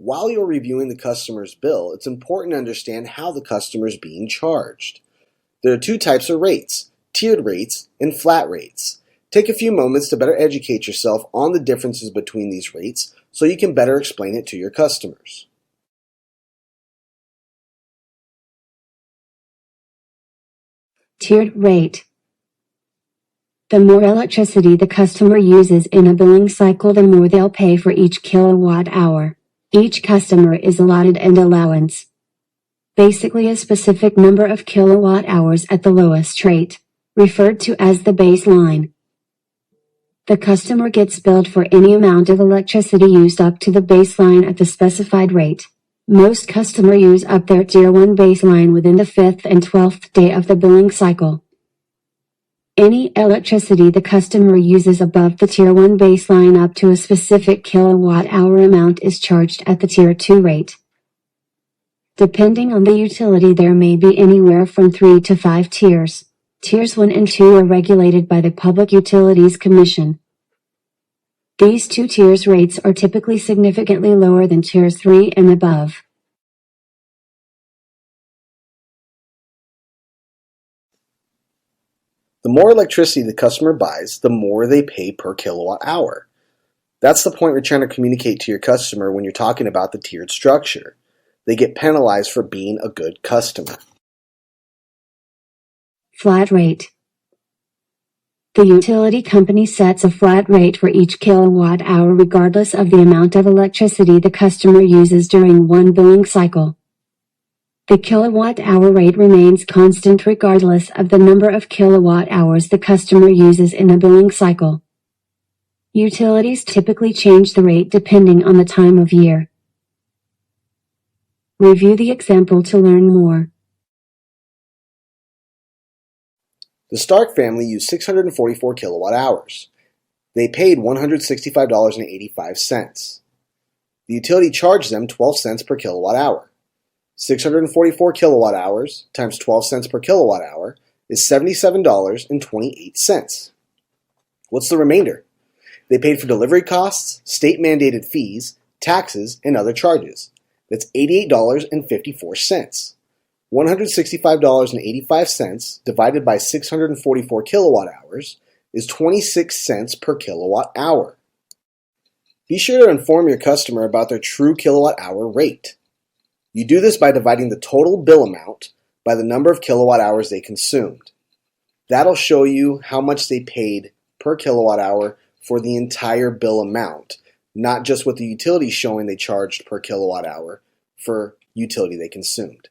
While you're reviewing the customer's bill, it's important to understand how the customer is being charged. There are two types of rates, tiered rates and flat rates. Take a few moments to better educate yourself on the differences between these rates so you can better explain it to your customers. Tiered rate. The more electricity the customer uses in a billing cycle, the more they'll pay for each kilowatt hour. Each customer is allotted an allowance, basically a specific number of kilowatt hours at the lowest rate, referred to as the baseline. The customer gets billed for any amount of electricity used up to the baseline at the specified rate. Most customers use up their Tier 1 baseline within the 5th and 12th day of the billing cycle. Any electricity the customer uses above the Tier 1 baseline up to a specific kilowatt-hour amount is charged at the Tier 2 rate. Depending on the utility, there may be anywhere from 3 to 5 tiers. Tiers 1 and 2 are regulated by the Public Utilities Commission. These two tiers rates are typically significantly lower than Tiers 3 and above. The more electricity the customer buys, the more they pay per kilowatt hour. That's the point we're trying to communicate to your customer when you're talking about the tiered structure. They get penalized for being a good customer. Flat rate. The utility company sets a flat rate for each kilowatt hour regardless of the amount of electricity the customer uses during one billing cycle. The kilowatt-hour rate remains constant regardless of the number of kilowatt-hours the customer uses in the billing cycle. Utilities typically change the rate depending on the time of year. Review the example to learn more. The Stark family used 644 kilowatt hours. They paid $165.85. The utility charged them 12 cents per kilowatt hour. 644 kilowatt hours times 12 cents per kilowatt hour is $77.28. What's the remainder? They paid for delivery costs, state-mandated fees, taxes, and other charges. That's $88.54. $165.85 divided by 644 kilowatt hours is 26 cents per kilowatt hour. Be sure to inform your customer about their true kilowatt hour rate. You do this by dividing the total bill amount by the number of kilowatt hours they consumed. That'll show you how much they paid per kilowatt hour for the entire bill amount, not just what the utility is showing they charged per kilowatt hour for utility they consumed.